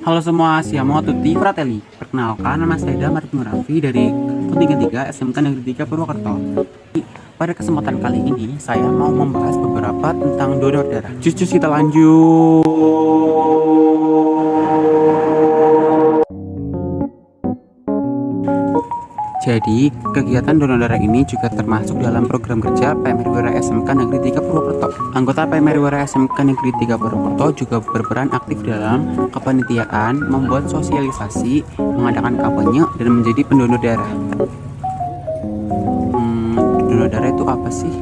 Halo semua, siamo tutti fratelli. Perkenalkan, nama saya Martin Raffi dari Ketinggian 3 SMK Negeri 3 Purwokerto. Pada kesempatan kali ini, saya mau membahas beberapa tentang donor darah. Cus kita lanjut. Jadi, kegiatan donor darah ini juga termasuk dalam program kerja PMR Wira SMK Negeri 3 Purwokerto. Anggota PMR Wira SMK Negeri 3 Purwokerto juga berperan aktif dalam kepanitiaan, membuat sosialisasi, mengadakan kampanye, dan menjadi pendonor darah. Donor darah itu apa sih?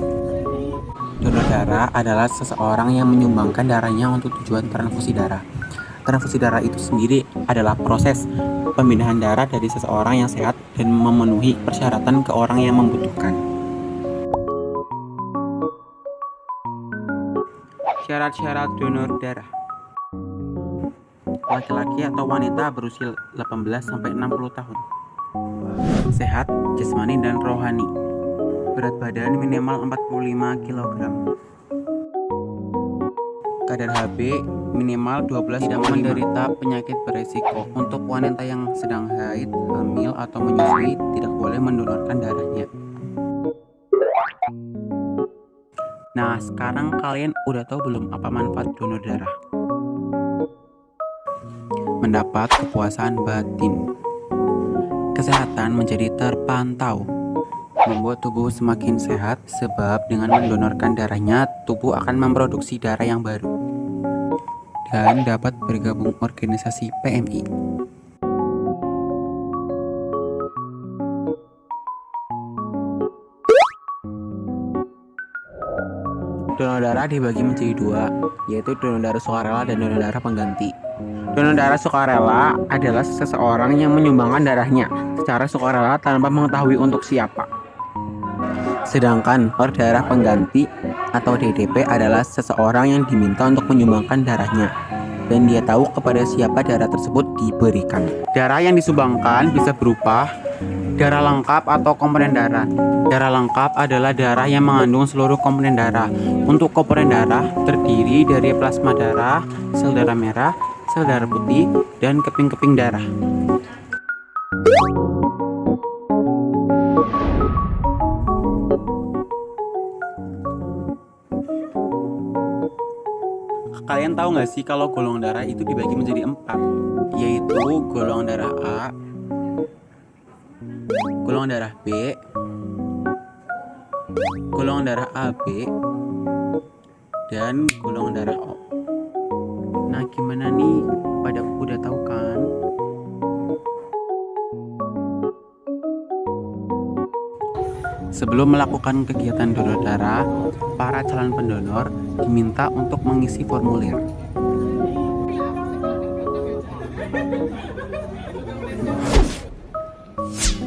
Donor darah adalah seseorang yang menyumbangkan darahnya untuk tujuan transfusi darah. Transfusi darah itu sendiri adalah proses pemindahan darah dari seseorang yang sehat dan memenuhi persyaratan ke orang yang membutuhkan. Syarat-syarat donor darah. Laki-laki atau wanita berusia 18-60 tahun. Sehat, jasmani dan rohani. Berat badan minimal 45 kg. Kadar HB minimal 12, tidak menderita penyakit beresiko. Untuk wanita yang sedang haid, hamil, atau menyusui tidak boleh mendonorkan darahnya. Nah, sekarang kalian udah tahu belum apa manfaat donor darah? Mendapat kepuasan batin. Kesehatan menjadi terpantau. Membuat tubuh semakin sehat, sebab dengan mendonorkan darahnya, tubuh akan memproduksi darah yang baru dan dapat bergabung organisasi PMI. Donor darah dibagi menjadi dua, yaitu donor darah sukarela dan donor darah pengganti. Donor darah sukarela adalah seseorang yang menyumbangkan darahnya secara sukarela tanpa mengetahui untuk siapa. Sedangkan donor darah pengganti atau DDP adalah seseorang yang diminta untuk menyumbangkan darahnya dan dia tahu kepada siapa darah tersebut diberikan. Darah yang disumbangkan bisa berupa darah lengkap atau komponen darah. Darah lengkap adalah darah yang mengandung seluruh komponen darah. Untuk komponen darah terdiri dari plasma darah, sel darah merah, sel darah putih, dan keping-keping darah. Kalian tahu nggak sih kalau golongan darah itu dibagi menjadi 4, yaitu golongan darah A, golongan darah B, golongan darah AB, dan golongan darah O. Nah, gimana nih? Pada udah tahu kan? Sebelum melakukan kegiatan donor darah, para calon pendonor diminta untuk mengisi formulir.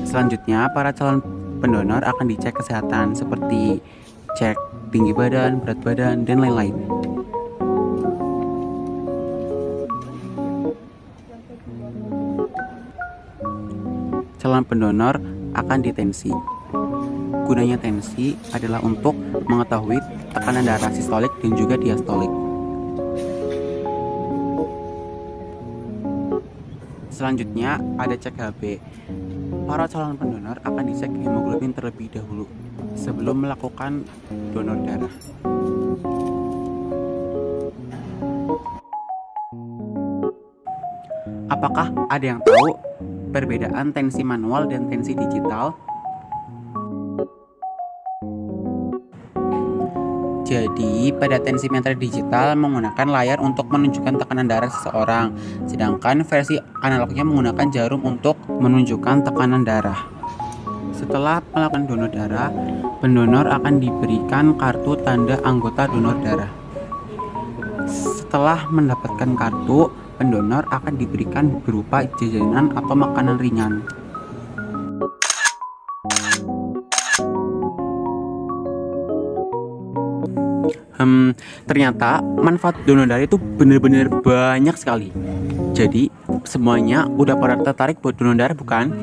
Selanjutnya, para calon pendonor akan dicek kesehatan seperti cek tinggi badan, berat badan, dan lain-lain. Calon pendonor akan ditensi. Gunanya tensi adalah untuk mengetahui tekanan darah sistolik dan juga diastolik. Selanjutnya ada cek HB. Para calon pendonor akan dicek hemoglobin terlebih dahulu sebelum melakukan donor darah. Apakah ada yang tahu perbedaan tensi manual dan tensi digital? Jadi, pada tensimeter digital menggunakan layar untuk menunjukkan tekanan darah seseorang, sedangkan versi analognya menggunakan jarum untuk menunjukkan tekanan darah. Setelah melakukan donor darah, pendonor akan diberikan kartu tanda anggota donor darah. Setelah mendapatkan kartu, pendonor akan diberikan berupa jajanan atau makanan ringan. Ternyata manfaat donor darah itu benar-benar banyak sekali. Jadi semuanya udah pada tertarik buat donor darah, bukan?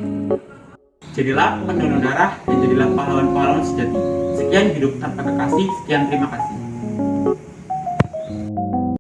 Jadilah pendonor darah dan jadilah pahlawan-pahlawan sejati. Sekian hidup tanpa kekasih, sekian terima kasih.